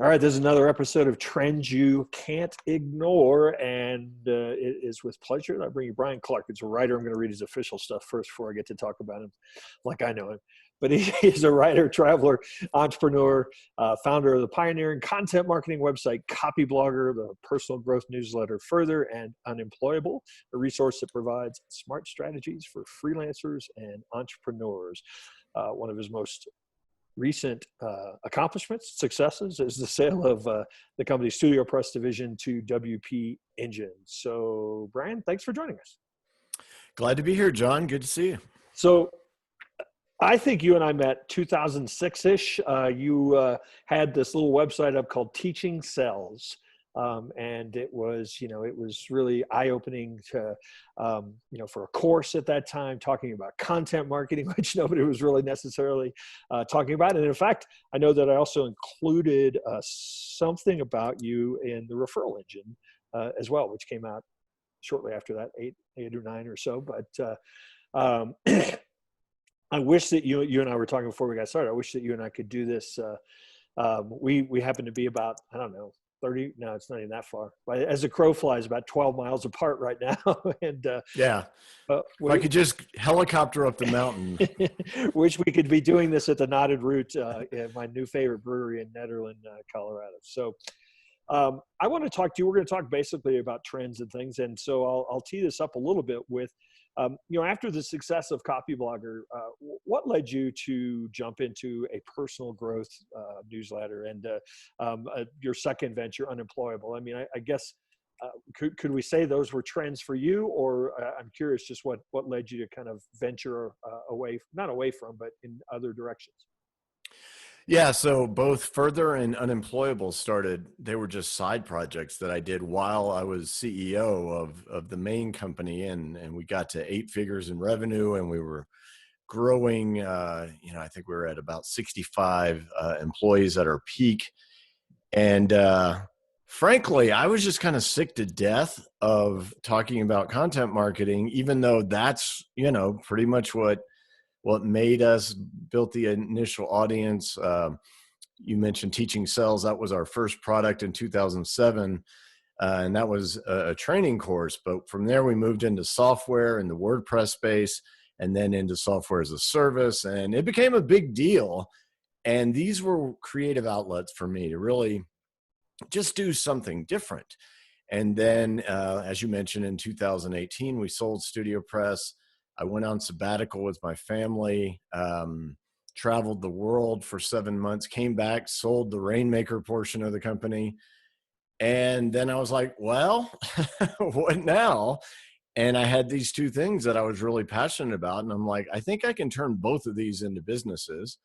All right, this is another episode of Trends You Can't Ignore, and it is with pleasure that I bring you Brian Clark. It's a writer. I'm going to read his official stuff first before I get to talk about him like I know him. But he's a writer, traveler, entrepreneur, founder of the pioneering content marketing website Copyblogger, the personal growth newsletter Further, and Unemployable, a resource that provides smart strategies for freelancers and entrepreneurs. One of his most recent accomplishments, successes, is the sale of the company's Studio Press division to WP Engine. So, Brian, thanks for joining us. Glad to be here, John. Good to see you. So, I think you and I met 2006-ish. You had this little website up called Teaching Sells. And it was really eye-opening to, for a course at that time, talking about content marketing, which nobody was really necessarily talking about. And in fact, I know that I also included something about you in the referral engine as well, which came out shortly after that, eight or nine or so. But I wish that you and I were talking before we got started. I wish that you and I could do this. We happen to be about, I don't know, 30, no, it's not even that far. But as the crow flies, about 12 miles apart right now. And if I could just helicopter up the mountain. Wish we could be doing this at the Knotted Root, my new favorite brewery in Nederland, Colorado. So I want to talk to you. We're going to talk basically about trends and things. And so I'll tee this up a little bit with, after the success of Copyblogger, what led you to jump into a personal growth newsletter and your second venture, Unemployable? I mean, I guess, could we say those were trends for you, or I'm curious just what led you to kind of venture not away from, but in other directions? Yeah, so both Further and Unemployable they were just side projects that I did while I was CEO of the main company, and we got to 8 figures in revenue, and we were growing, I think we were at about 65 employees at our peak. And frankly, I was just kind of sick to death of talking about content marketing, even though that's, pretty much what made us, built the initial audience. You mentioned Teaching Sells. That was our first product in 2007. And that was a training course. But from there, we moved into software in the WordPress space, and then into software as a service. And it became a big deal. And these were creative outlets for me to really just do something different. And then, as you mentioned, in 2018, we sold Studio Press. I went on sabbatical with my family, traveled the world for 7 months, came back, sold the Rainmaker portion of the company. And then I was like, well, what now? And I had these 2 things that I was really passionate about. And I'm like, I think I can turn both of these into businesses.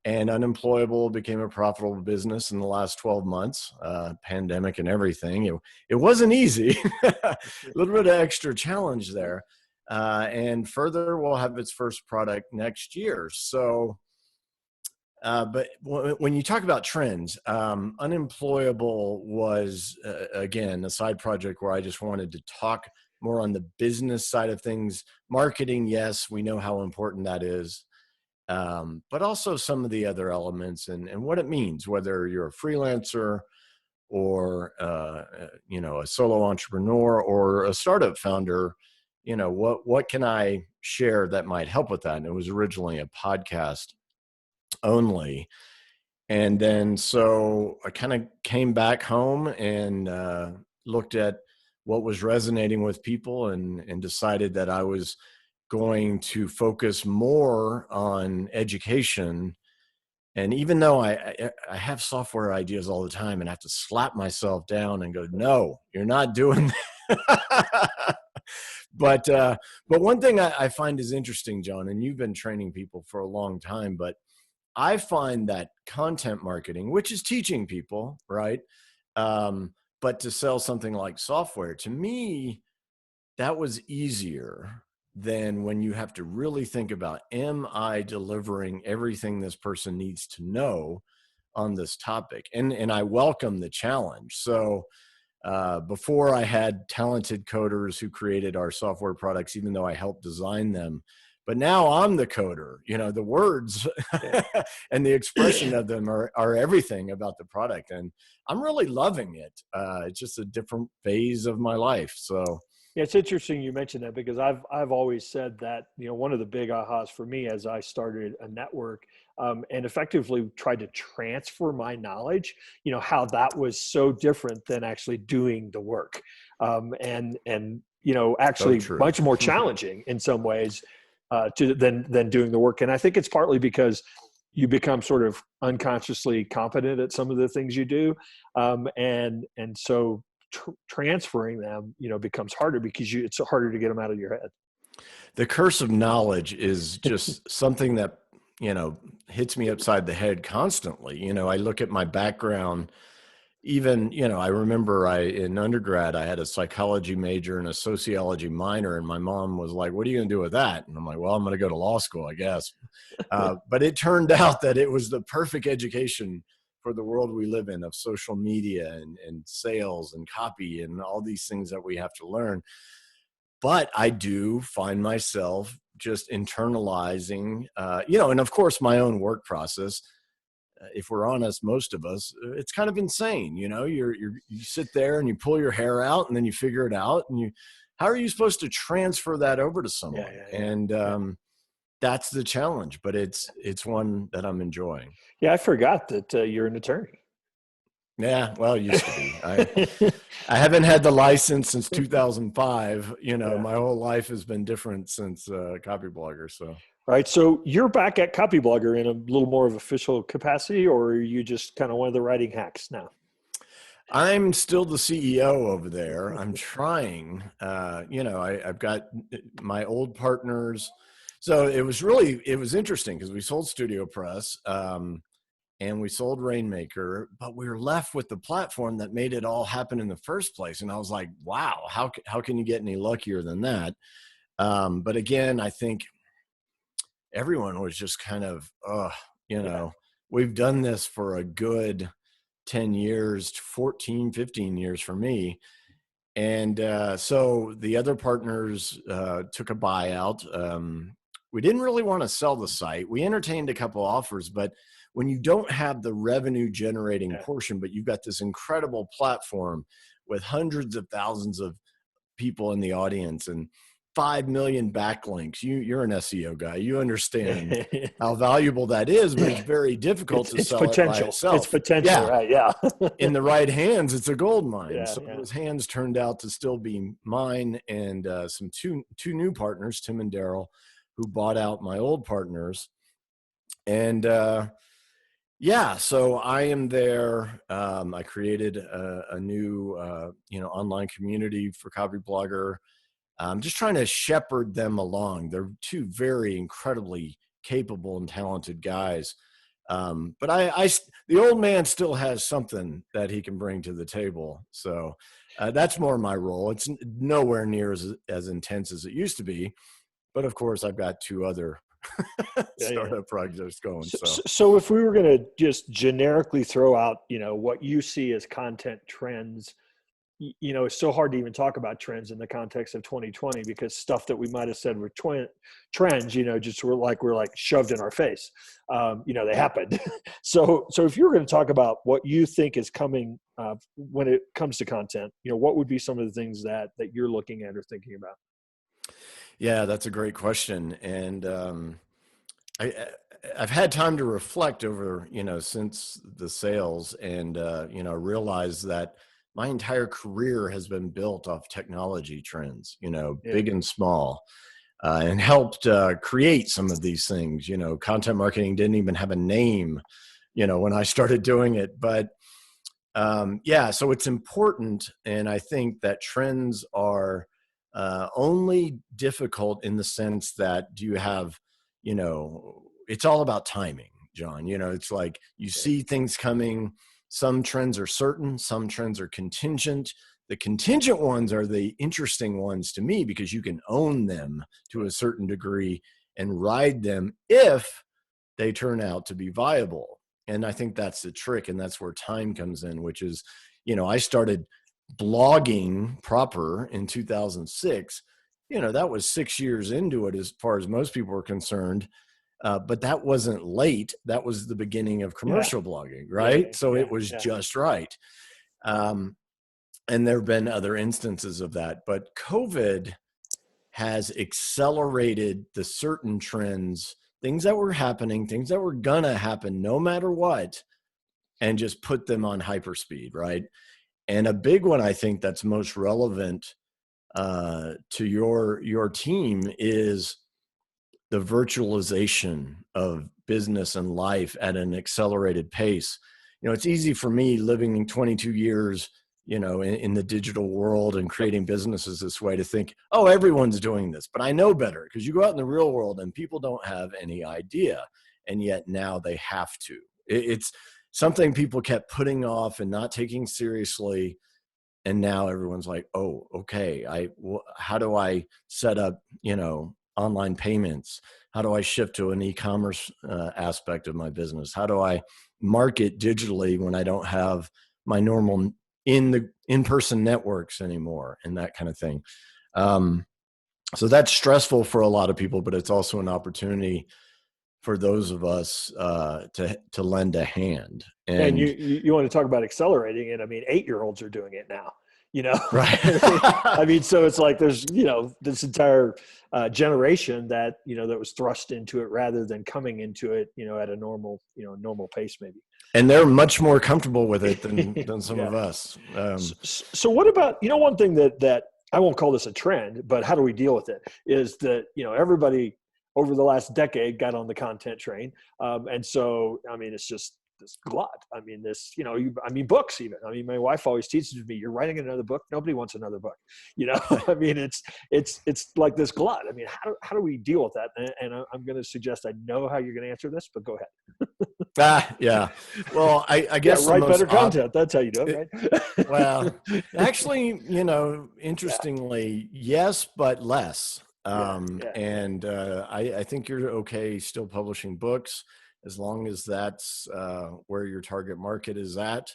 And Unemployable became a profitable business in the last 12 months, pandemic and everything. It wasn't easy, a little bit of extra challenge there. And Further will have its first product next year. So, but when you talk about trends, Unemployable was, again, a side project where I just wanted to talk more on the business side of things. Marketing, yes, we know how important that is. But also some of the other elements and what it means, whether you're a freelancer or, a solo entrepreneur or a startup founder. What can I share that might help with that? And it was originally a podcast only. And then, so I kind of came back home and looked at what was resonating with people and decided that I was going to focus more on education. And even though I have software ideas all the time and I have to slap myself down and go, no, you're not doing that. But one thing I find is interesting, John, and you've been training people for a long time, but I find that content marketing, which is teaching people, right? But to sell something like software, to me, that was easier than when you have to really think about, am I delivering everything this person needs to know on this topic? And I welcome the challenge. So before, I had talented coders who created our software products, even though I helped design them. But now I'm the coder, the words Yeah. and the expression of them are everything about the product. And I'm really loving it. It's just a different phase of my life. So Yeah, it's interesting you mentioned that, because I've always said that, one of the big ahas for me as I started a network, and effectively tried to transfer my knowledge, how that was so different than actually doing the work, and so actually true. much more challenging in some ways, than doing the work. And I think it's partly because you become sort of unconsciously competent at some of the things you do, and so transferring them, becomes harder because it's harder to get them out of your head. The curse of knowledge is just something that, hits me upside the head constantly. I look at my background, even, I remember in undergrad, I had a psychology major and a sociology minor, and my mom was like, "What are you going to do with that?" And I'm like, "Well, I'm going to go to law school, I guess." But it turned out that it was the perfect education for the world we live in, of social media and sales and copy and all these things that we have to learn. But I do find myself just internalizing, and of course my own work process. If we're honest, most of us, it's kind of insane. You sit there and you pull your hair out and then you figure it out, and how are you supposed to transfer that over to Yeah, someone? yeah, yeah, And yeah. that's the challenge, but it's one that I'm enjoying. Yeah, I forgot that you're an attorney. Yeah, well, it used to be. I haven't had the license since 2005. Yeah. My whole life has been different since Copyblogger. So All right. So you're back at Copyblogger in a little more of official capacity, or are you just kind of one of the writing hacks now? I'm still the CEO over there. I'm trying. I've got my old partners. So it was interesting because we sold Studio Press. And we sold Rainmaker, but we were left with the platform that made it all happen in the first place. And I was like, wow, how can you get any luckier than that? But again, I think everyone was just kind of, Yeah. we've done this for a good 10 years, 14, 15 years for me. And so the other partners took a buyout. We didn't really want to sell the site. We entertained a couple offers, but when you don't have the revenue generating Yeah. portion, but you've got this incredible platform with hundreds of thousands of people in the audience and 5 million backlinks, you're an SEO guy. You understand how valuable that is, but it's very difficult to It's sell it by potential. It's itself. potential, Yeah, right? Yeah. in the right hands, it's a gold mine. Yeah. So Yeah. those hands turned out to still be mine, and some two new partners, Tim and Daryl, who bought out my old partners. And yeah, so I am there. I created a new online community for Copyblogger. I'm just trying to shepherd them along. They're two very incredibly capable and talented guys. But the old man still has something that he can bring to the table. So that's more my role. It's nowhere near as intense as it used to be. But of course, I've got two other Yeah. Yeah. startup projects going. So So if we were going to just generically throw out, what you see as content trends, it's so hard to even talk about trends in the context of 2020, because stuff that we might have said were trends, just we're like shoved in our face. They happened. So if you were going to talk about what you think is coming when it comes to content, what would be some of the things that you're looking at or thinking about? yeah, that's a great question. And I, I've had time to reflect over, since the sales, and, realize that my entire career has been built off technology trends, Yeah. big and small, and helped create some of these things. Content marketing didn't even have a name, when I started doing it. But yeah, so it's important. And I think that trends are only difficult in the sense that, do you have, it's all about timing, John. It's like you Yeah. see things coming. Some trends are certain, some trends are contingent. The contingent ones are the interesting ones to me, because you can own them to a certain degree and ride them if they turn out to be viable. And I think that's the trick. And that's where time comes in, which is, I started blogging proper in 2006. that was 6 years into it as far as most people were concerned. But that wasn't late. That was the beginning of Yeah. commercial blogging, right? So it was just right. And there have been other instances of that. But COVID has accelerated the certain trends, things that were happening, things that were going to happen no matter what, and just put them on hyperspeed, right? And a big one, I think, that's most relevant to your team is the virtualization of business and life at an accelerated pace. It's easy for me living in 22 years, in the digital world and creating businesses this way to think, oh, everyone's doing this. But I know better, because you go out in the real world and people don't have any idea. And yet now they have to. It's something people kept putting off and not taking seriously. And now everyone's like, oh, okay, how do I set up, online payments? How do I shift to an e-commerce aspect of my business? How do I market digitally when I don't have my normal in-person networks anymore, and that kind of thing? So that's stressful for a lot of people, but it's also an opportunity for those of us to lend a hand. And you want to talk about accelerating it? I mean, 8-year-olds are doing it now. Right. I mean, so it's like there's this entire generation that that was thrust into it rather than coming into it at a normal pace maybe. And they're much more comfortable with it than some of us. So what about one thing that I won't call this a trend, but how do we deal with it? Is that everybody over the last decade got on the content train, and so I mean it's just this glut. I mean, books even. I mean, my wife always teaches me, you're writing another book. Nobody wants another book. I mean, it's like this glut. I mean, how do we deal with that? And I'm going to suggest I know how you're going to answer this, but go ahead. Yeah. Well, I guess write better content. That's how you do it, right? Well, actually, interestingly, yes, but less. And I think you're okay still publishing books, as long as that's where your target market is at.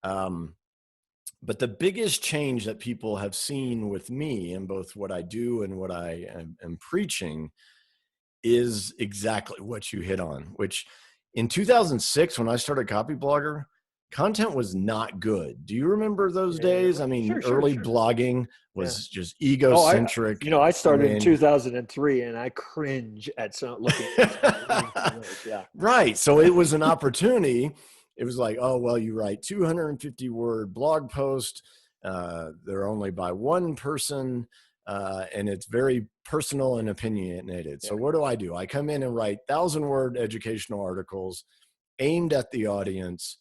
But the biggest change that people have seen with me in both what I do and what I am preaching is exactly what you hit on, which in 2006, when I started Copyblogger, content was not good. Do you remember those days? I mean, early blogging was just egocentric. I started in 2003 and I cringe at looking at Right. So it was an opportunity. It was like, oh, well, you write 250-word blog post. They're only by one person. And it's very personal and opinionated. So what do? I come in and write 1,000-word educational articles aimed at the audience.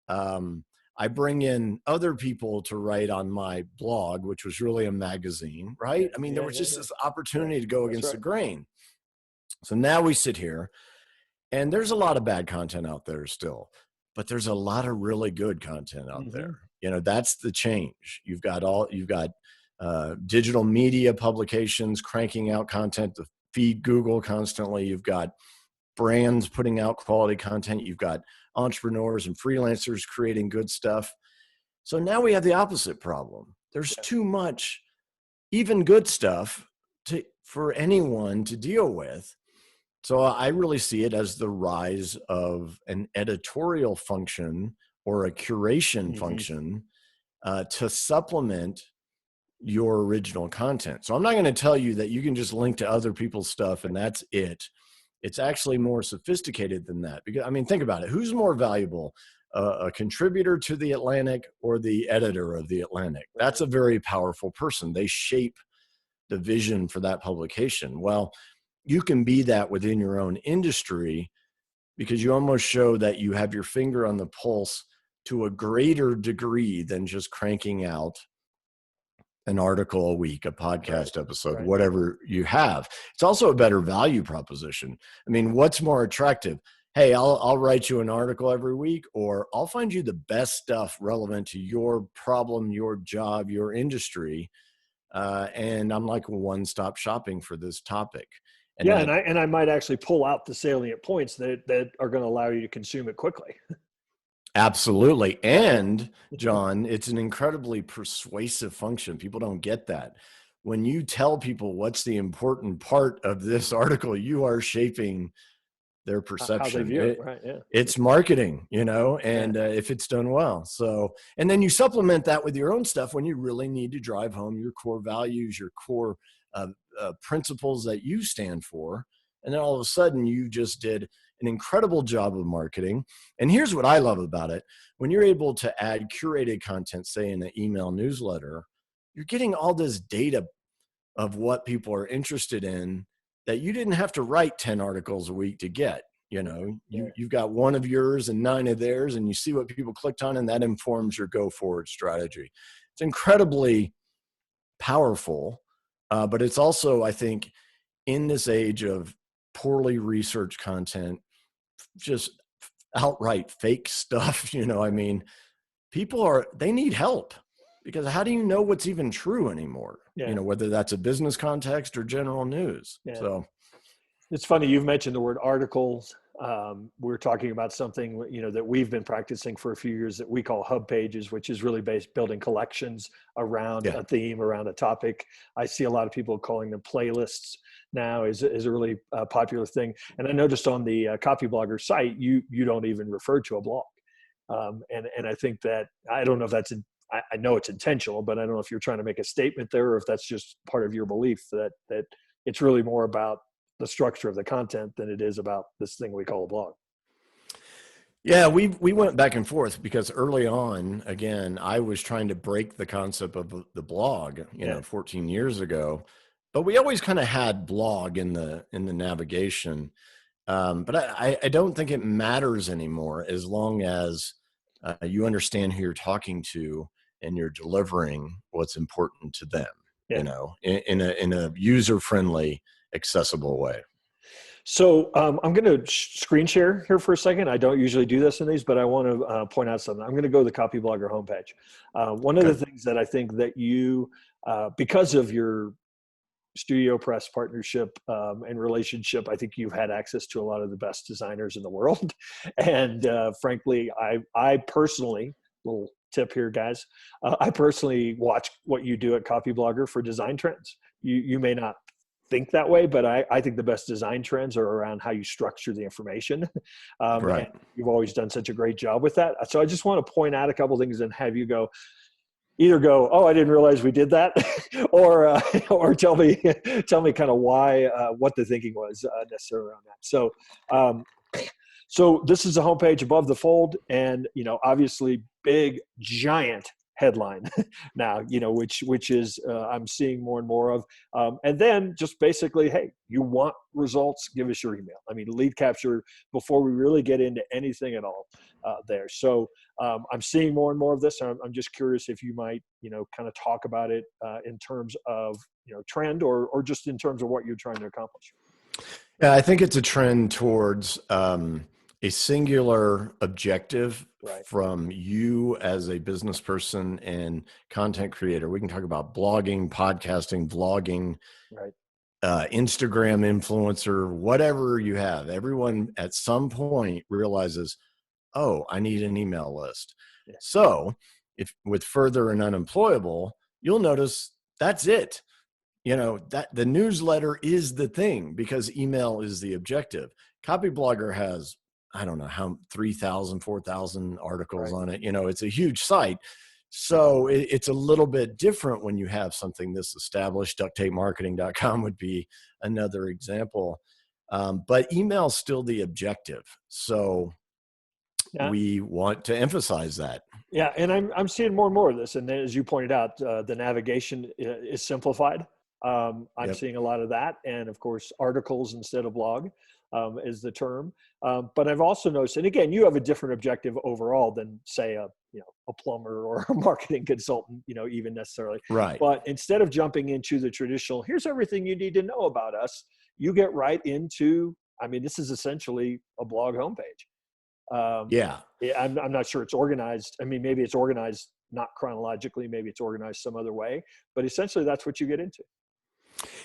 I bring in other people to write on my blog, which was really a magazine, right? I mean, there was just this opportunity to go against the grain. So now we sit here, and there's a lot of bad content out there still, but there's a lot of really good content out there. That's the change. You've got digital media publications cranking out content to feed Google constantly. You've got brands putting out quality content. You've got entrepreneurs and freelancers creating good stuff. So now we have the opposite problem. There's too much, even good stuff, for anyone to deal with. So I really see it as the rise of an editorial function or a curation function to supplement your original content. So I'm not going to tell you that you can just link to other people's stuff and that's it. It's actually more sophisticated than that. Because, I mean, think about it. Who's more valuable, a contributor to The Atlantic or the editor of The Atlantic? That's a very powerful person. They shape the vision for that publication. Well, you can be that within your own industry because you almost show that you have your finger on the pulse to a greater degree than just cranking out an article a week, a podcast episode, whatever you have. It's also a better value proposition. I mean, what's more attractive? Hey, I'll write you an article every week, or I'll find you the best stuff relevant to your problem, your job, your industry. And I'm like one-stop shopping for this topic. And I might actually pull out the salient points that are going to allow you to consume it quickly. Absolutely. And John, it's an incredibly persuasive function. People don't get that. when you tell people what's the important part of this article, you are shaping their How they perception. view it, right? Yeah. It's marketing, Yeah. and if it's done well. So, and then you supplement that with your own stuff when you really need to drive home your core values, your core uh, principles that you stand for. And then all of a sudden you just did an incredible job of marketing. And here's what I love about it. When you're able to add curated content, say in an email newsletter, you're getting all this data of what people are interested in that you didn't have to write 10 articles a week to get. Yeah. You've got one of yours and 9 of theirs, and you see what people clicked on, and that informs your go forward strategy. It's incredibly powerful, but it's also, I think, in this age of poorly researched content, just outright fake stuff, I mean, they need help, because how do you know what's even true anymore? Yeah. Whether that's a business context or general news. Yeah. So It's funny, you've mentioned the word articles. We're talking about something, that we've been practicing for a few years that we call hub pages, which is really based building collections around yeah, a theme, around a topic. I see a lot of people calling them playlists now is a really popular thing. And I noticed on the Copyblogger site, you don't even refer to a blog. And I think that, I don't know if that's, I know it's intentional, but I don't know if you're trying to make a statement there, or if that's just part of your belief that it's really more about the structure of the content than it is about this thing we call a blog. yeah, we went back and forth, because early on, again, I was trying to break the concept of the blog, Yeah. 14 years ago, but we always kind of had blog in the navigation. But I don't think it matters anymore, as long as you understand who you're talking to and you're delivering what's important to them, Yeah. in a user-friendly, accessible way. So I'm going to screen share here for a second. I don't usually do this in these, but I want to point out something. I'm going to go to the Copyblogger homepage. One of Okay. the things that I think that you, because of your Studio Press partnership and relationship, I think you've had access to a lot of the best designers in the world. And frankly, I personally, little tip here, guys, I personally watch what you do at Copyblogger for design trends. You may not think that way, but I think the best design trends are around how you structure the information. And Right. you've always done such a great job with that. So I just want to point out a couple of things and have you either go, oh, I didn't realize we did that, or tell me kind of why, what the thinking was necessarily around that. So this is a homepage above the fold, and obviously big giant headline now, which is I'm seeing more and more of, and then just basically, hey, you want results, give us your email. I mean, lead capture before we really get into anything at all there. So I'm seeing more and more of this. I'm just curious if you might kind of talk about it in terms of trend, or just in terms of what you're trying to accomplish. Yeah, I think it's a trend towards a singular objective Right. from you as a business person and content creator. We can talk about blogging, podcasting, vlogging, Right. Instagram influencer, whatever you have. Everyone at some point realizes, oh, I need an email list. Yeah. So if with further and unemployable, you'll notice that's it. That the newsletter is the thing, because email is the objective. Copyblogger has, I don't know how, 3,000, 4,000 articles Right. on it. It's a huge site. So it's a little bit different when you have something this established. Ducttapemarketing.com would be another example. But email is still the objective. So Yeah. we want to emphasize that. Yeah, and I'm seeing more and more of this. And as you pointed out, the navigation is simplified. I'm Yep. seeing a lot of that, and of course, articles instead of blog is the term. But I've also noticed, and again, you have a different objective overall than, say, a plumber or a marketing consultant, even necessarily. Right. But instead of jumping into the traditional, here's everything you need to know about us, you get right into. I mean, this is essentially a blog homepage. Yeah. Yeah, I'm not sure it's organized. I mean, maybe it's organized not chronologically, maybe it's organized some other way, but essentially that's what you get into.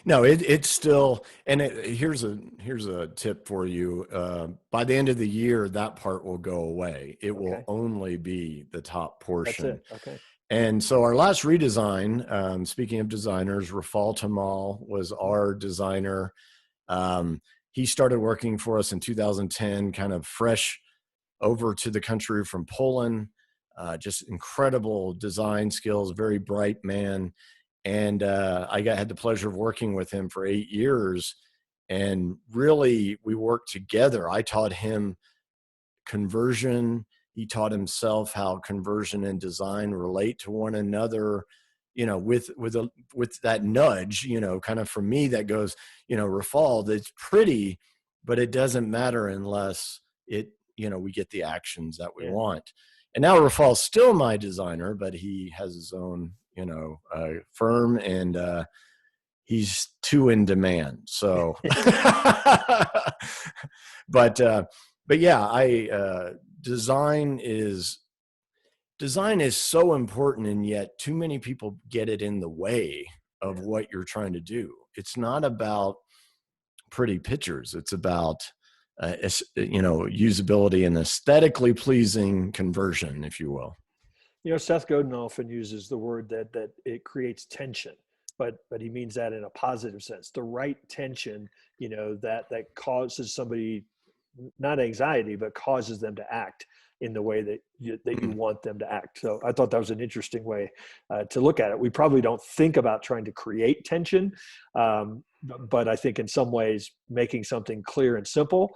No, it's still, and here's a tip for you. By the end of the year, that part will go away. It will Okay, only be the top that's portion. it. Okay, And so our last redesign, speaking of designers, Rafal Tamal was our designer. He started working for us in 2010, kind of fresh over to the country from Poland. Just incredible design skills, very bright man. And had the pleasure of working with him for 8 years. And really, we worked together. I taught him conversion. He taught himself how conversion and design relate to one another, with that nudge, kind of for me that goes, Rafal, that's pretty, but it doesn't matter unless we get the actions that we want. And now Rafal's still my designer, but he has his own, firm, and he's too in demand. So, but yeah, design is so important, and yet too many people get it in the way of what you're trying to do. It's not about pretty pictures. It's about usability and aesthetically pleasing conversion, if you will. Seth Godin often uses the word that it creates tension, but he means that in a positive sense. The right tension, that causes somebody not anxiety, but causes them to act in the way that you want them to act. So I thought that was an interesting way to look at it. We probably don't think about trying to create tension, but I think in some ways making something clear and simple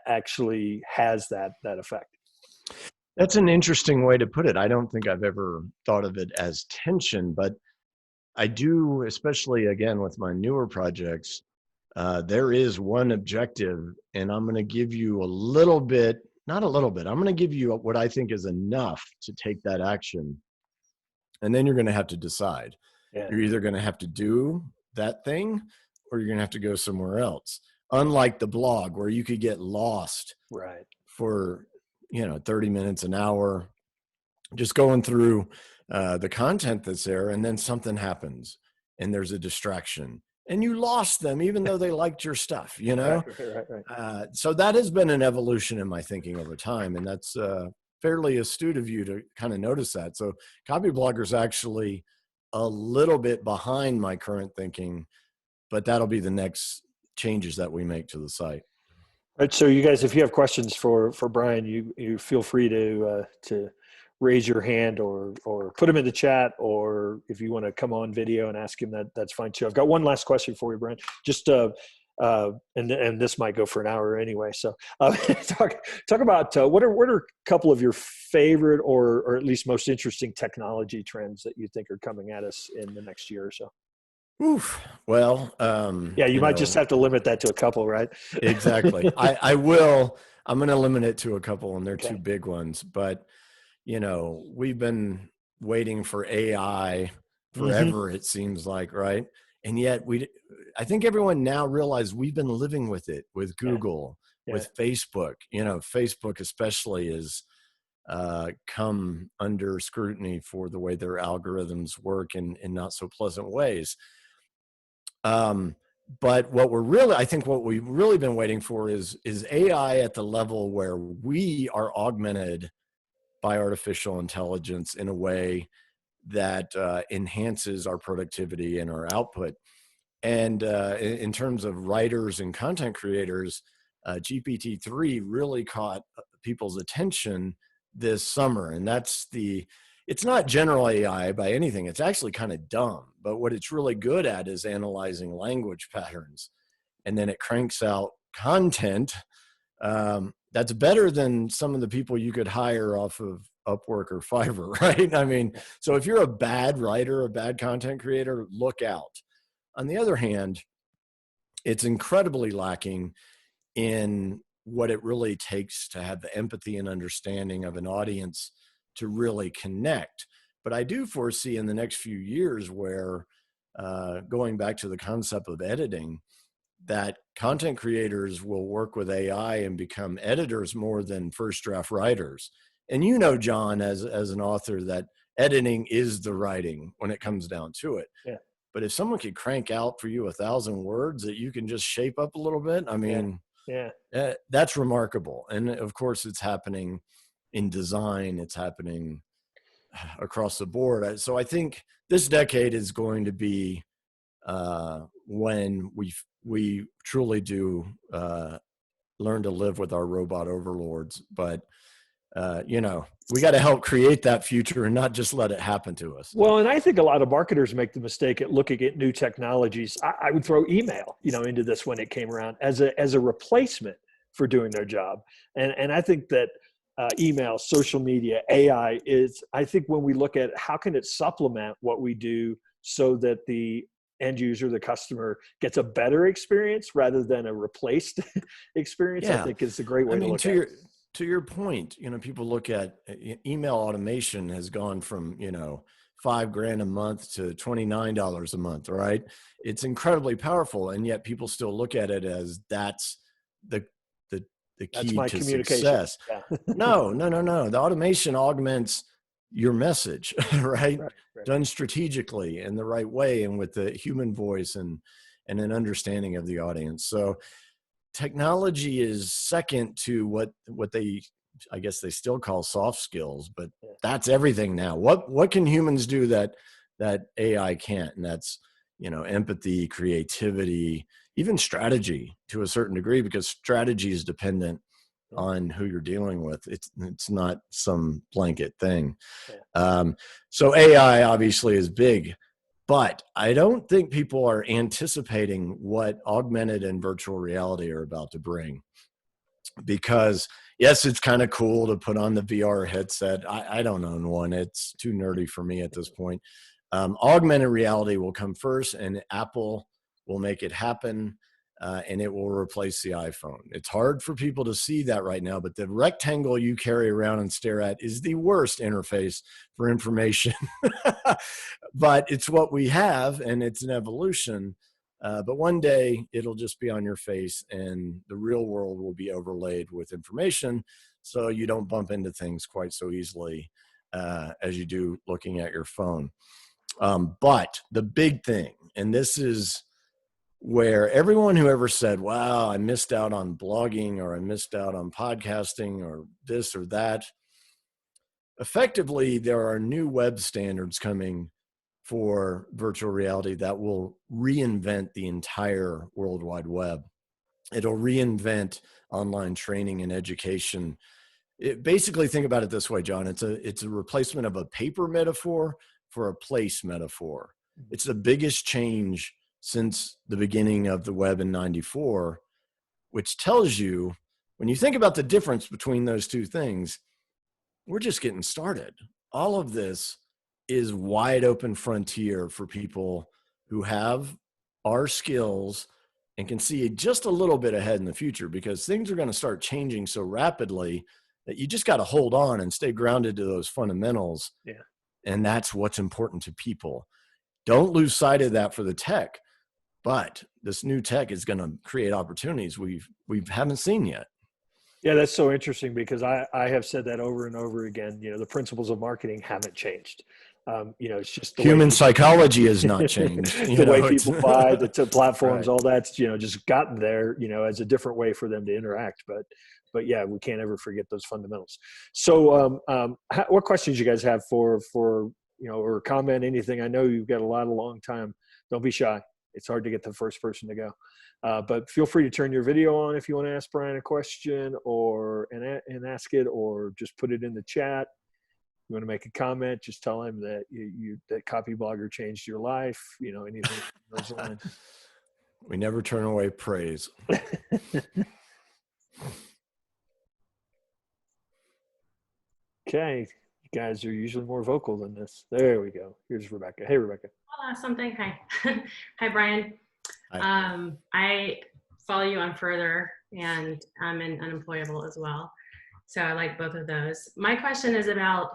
actually has that effect. That's an interesting way to put it. I don't think I've ever thought of it as tension, but I do, especially again with my newer projects. There is one objective, and I'm going to give you not a little bit, I'm going to give you what I think is enough to take that action. And then you're going to have to decide. Yeah. You're either going to have to do that thing, or you're going to have to go somewhere else. Unlike the blog, where you could get lost for 30 minutes, an hour, just going through the content that's there, and then something happens and there's a distraction and you lost them, even though they liked your stuff, Right. So that has been an evolution in my thinking over time, and that's fairly astute of you to kind of notice that. So Copyblogger is actually a little bit behind my current thinking, but that'll be the next changes that we make to the site. Right, so you guys, if you have questions for Brian, you feel free to raise your hand or put them in the chat, or if you want to come on video and ask him, that's fine too. I've got one last question for you, Brian. Just and this might go for an hour anyway. So talk about what are a couple of your favorite or at least most interesting technology trends that you think are coming at us in the next year or so? Oof. Well, you might just have to limit that to a couple, right? Exactly. I will. I'm going to limit it to a couple, and they're two big ones. But, we've been waiting for AI forever, it seems like, right? And yet I think everyone now realizes we've been living with it, with Google, with Facebook. Facebook especially is come under scrutiny for the way their algorithms work in not so pleasant ways. But I think what we've really been waiting for is AI at the level where we are augmented by artificial intelligence in a way that enhances our productivity and our output. And in terms of writers and content creators, GPT-3 really caught people's attention this summer. And it's not general AI by anything. It's actually kind of dumb. But what it's really good at is analyzing language patterns. And then it cranks out content that's better than some of the people you could hire off of Upwork or Fiverr, right? I mean, so if you're a bad writer, a bad content creator, look out. On the other hand, it's incredibly lacking in what it really takes to have the empathy and understanding of an audience to really connect. But I do foresee in the next few years where, going back to the concept of editing, that content creators will work with AI and become editors more than first draft writers. And John, as an author, that editing is the writing when it comes down to it. Yeah. But if someone could crank out for you 1,000 words that you can just shape up a little bit, I mean, that's remarkable. And of course, it's happening in design. It's happening across the board. So I think this decade is going to be when we truly do learn to live with our robot overlords. But we got to help create that future and not just let it happen to us. Well, and I think a lot of marketers make the mistake at looking at new technologies. I would throw email, into this when it came around as a replacement for doing their job. And I think that email, social media, AI is, I think when we look at how can it supplement what we do so that the end user, the customer, gets a better experience rather than a replaced experience, I think is a great way to look at it. To your point, people look at email automation has gone from, $5,000 a month to $29 a month, right? It's incredibly powerful. And yet people still look at it as that's the key to success. Yeah. No. The automation augments your message, right? Right. Done strategically in the right way and with the human voice and an understanding of the audience. So technology is second to what I guess they still call soft skills, but that's everything now. What can humans do that AI can't? And that's, empathy, creativity, even strategy to a certain degree, because strategy is dependent on who you're dealing with. It's not some blanket thing. So AI obviously is big, but I don't think people are anticipating what augmented and virtual reality are about to bring. Because yes, it's kind of cool to put on the VR headset. I don't own one. It's too nerdy for me at this point. Augmented reality will come first, and Apple will make it happen, and it will replace the iPhone. It's hard for people to see that right now, but the rectangle you carry around and stare at is the worst interface for information. But it's what we have, and it's an evolution. But one day it'll just be on your face, and the real world will be overlaid with information, so you don't bump into things quite so easily as you do looking at your phone. But the big thing, and this is where everyone who ever said, wow, I missed out on blogging, or I missed out on podcasting, or this or that, effectively there are new web standards coming for virtual reality that will reinvent the entire World Wide Web. It'll reinvent online training and education. Basically, think about it this way, John. It's a replacement of a paper metaphor for a place metaphor. It's the biggest change since the beginning of the web in '94, which tells you, when you think about the difference between those two things, we're just getting started. All of this is wide open frontier for people who have our skills and can see just a little bit ahead in the future, because things are going to start changing so rapidly that you just got to hold on and stay grounded to those fundamentals. Yeah. And that's what's important to people. Don't lose sight of that for the tech, but this new tech is going to create opportunities we haven't seen yet. Yeah, that's so interesting, because I have said that over and over again. The principles of marketing haven't changed. It's just the human psychology has not changed. The way people buy, the platforms, right. All that's just gotten there, as a different way for them to interact. But yeah, we can't ever forget those fundamentals. So, what questions you guys have for or comment, anything? I know you've got a lot of long time. Don't be shy. It's hard to get the first person to go. But feel free to turn your video on if you want to ask Brian a question, and ask it, or just put it in the chat. You want to make a comment, just tell him that that Copyblogger changed your life. Anything those lines. We never turn away praise. Okay, you guys are usually more vocal than this. There we go. Here's Rebecca. Hey, Rebecca. Something. Hi. Hi, Brian. Hi. I follow you on Further, and I'm in Unemployable as well. So I like both of those. My question is about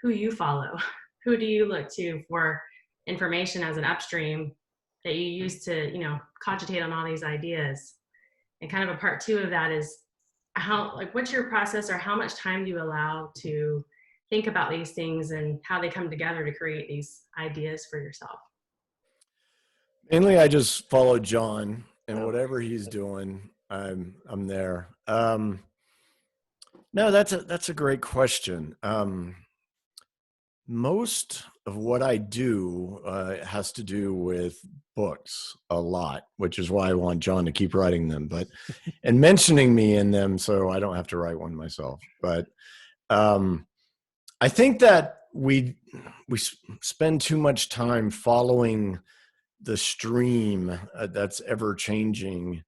who you follow. Who do you look to for information as an upstream that you use to, cogitate on all these ideas? And kind of a part two of that is what's your process, or how much time do you allow to think about these things and how they come together to create these ideas for yourself? Mainly, I just follow John, and whatever he's doing, I'm there. No, that's a great question. most of what I do has to do with books a lot, which is why I want John to keep writing them, and mentioning me in them so I don't have to write one myself. But I think that we spend too much time following the stream that's ever changing,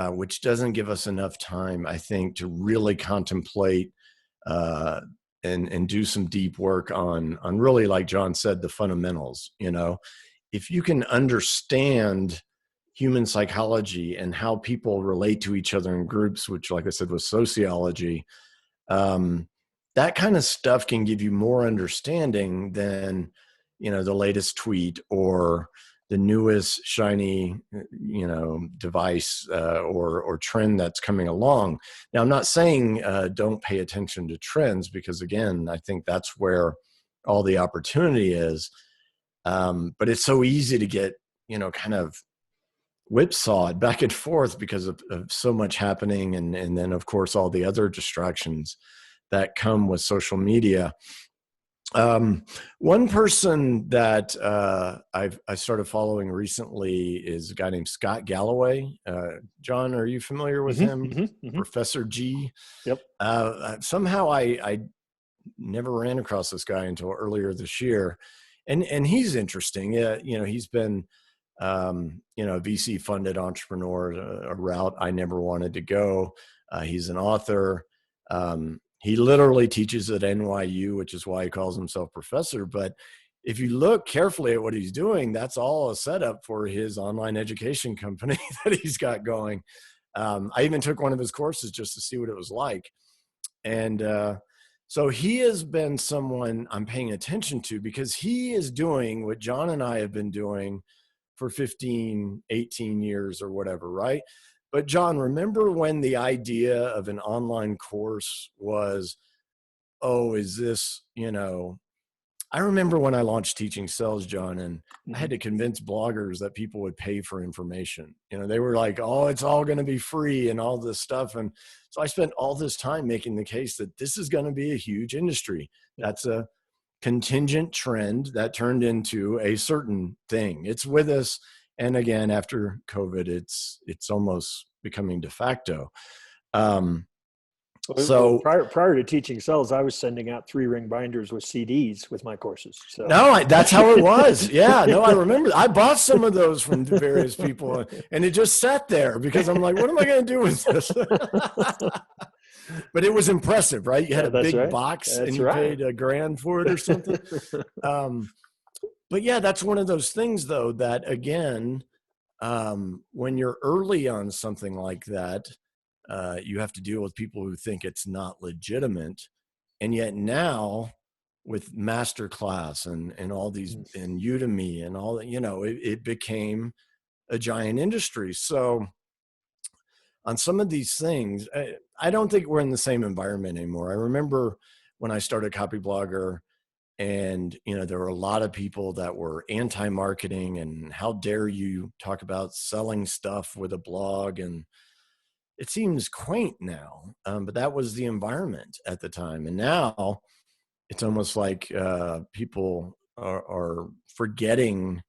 which doesn't give us enough time, I think, to really contemplate and do some deep work on really, like John said, the fundamentals. If you can understand human psychology and how people relate to each other in groups, which, like I said, was sociology, that kind of stuff can give you more understanding than, the latest tweet or the newest shiny, device or trend that's coming along. Now, I'm not saying don't pay attention to trends, because again, I think that's where all the opportunity is. But it's so easy to get, kind of whipsawed back and forth because of so much happening. And then of course, all the other distractions that come with social media. One person that I started following recently is a guy named Scott Galloway. John, are you familiar with him? Professor G. Yep. Somehow I never ran across this guy until earlier this year, and he's interesting. He's been a VC funded entrepreneur, a route I never wanted to go. He's an author. He literally teaches at NYU, which is why he calls himself professor. But if you look carefully at what he's doing, that's all a setup for his online education company that he's got going. I even took one of his courses just to see what it was like. And so he has been someone I'm paying attention to, because he is doing what John and I have been doing for 15, 18 years or whatever, right? But John, remember when the idea of an online course was, is this, I remember when I launched Teaching Sales, John, and I had to convince bloggers that people would pay for information. They were like, it's all going to be free and all this stuff. And so I spent all this time making the case that this is going to be a huge industry. That's a contingent trend that turned into a certain thing. It's with us. And again, after COVID, it's almost becoming de facto. So prior to Teaching Sales, I was sending out 3-ring binders with CDs with my courses. So. No, that's how it was. Yeah, no, I remember. I bought some of those from various people, and it just sat there because I'm like, what am I going to do with this? But it was impressive, right? You had a big box and you paid $1,000 for it or something. But yeah, that's one of those things, though, that again, when you're early on something like that, you have to deal with people who think it's not legitimate. And yet now with Masterclass and all these, and Udemy and all that, it became a giant industry. So on some of these things, I don't think we're in the same environment anymore. I remember when I started Copyblogger, and, there were a lot of people that were anti-marketing and how dare you talk about selling stuff with a blog. And it seems quaint now, but that was the environment at the time. And now it's almost like people are forgetting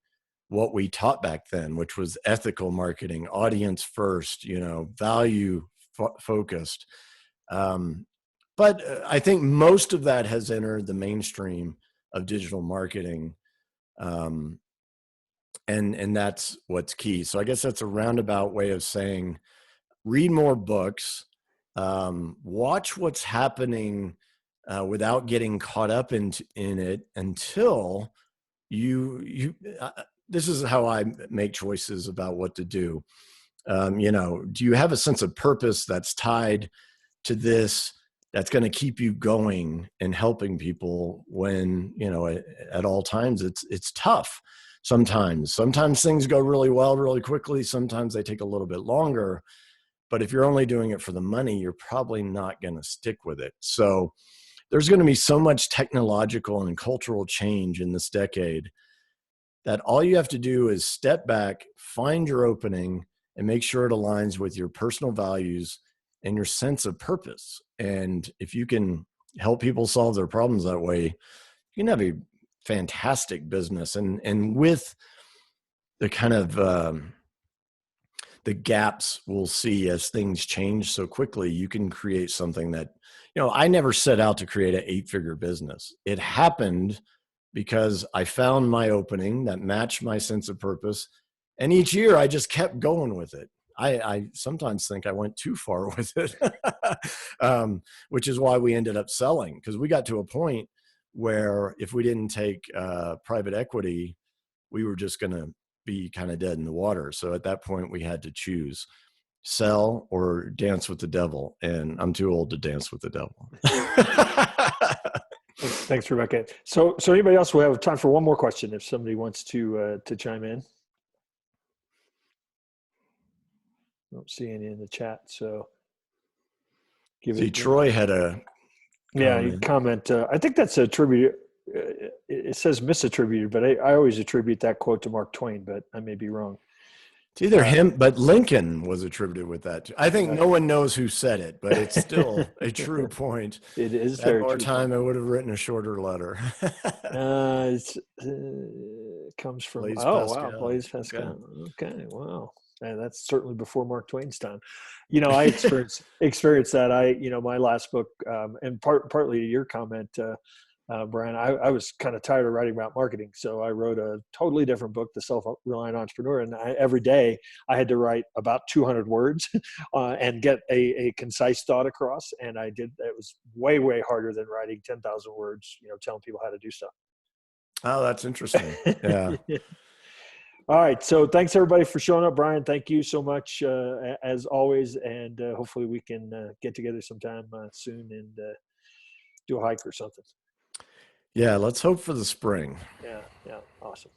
what we taught back then, which was ethical marketing, audience first, value focused. But I think most of that has entered the mainstream of digital marketing. And that's what's key. So I guess that's a roundabout way of saying, read more books, watch what's happening without getting caught up in it until you this is how I make choices about what to do. Do you have a sense of purpose that's tied to this, that's going to keep you going and helping people when, at all times it's tough. Sometimes things go really well, really quickly. Sometimes they take a little bit longer, but if you're only doing it for the money, you're probably not going to stick with it. So there's going to be so much technological and cultural change in this decade that all you have to do is step back, find your opening, and make sure it aligns with your personal values and your sense of purpose. And if you can help people solve their problems that way, you can have a fantastic business. And with the kind of the gaps we'll see as things change so quickly, you can create something that, I never set out to create an 8-figure business. It happened because I found my opening that matched my sense of purpose. And each year I just kept going with it. I sometimes think I went too far with it, which is why we ended up selling, because we got to a point where if we didn't take private equity, we were just going to be kind of dead in the water. So at that point, we had to choose sell or dance with the devil. And I'm too old to dance with the devil. Thanks, Rebecca. So anybody else? We have time for one more question if somebody wants to chime in. I don't see any in the chat, so Troy had a comment. I think that's attributed. It says misattributed, but I always attribute that quote to Mark Twain, but I may be wrong. It's either him, but Lincoln was attributed with that too. I think no one knows who said it, but it's still a true point. It is Had very more true. time, I would have written a shorter letter. It comes from Blaise Pascal. Pascal. Blaise Pascal. Okay, wow. And that's certainly before Mark Twain's time. I experienced that. My last book, and partly to your comment, Brian, I was kind of tired of writing about marketing. So I wrote a totally different book, The Self-Reliant Entrepreneur. And every day I had to write about 200 words and get a concise thought across. And I did. It was way, way harder than writing 10,000 words, telling people how to do stuff. Oh, that's interesting. Yeah. All right. So thanks everybody for showing up. Brian, thank you so much as always. And hopefully we can get together sometime soon and do a hike or something. Yeah. Let's hope for the spring. Yeah. Awesome.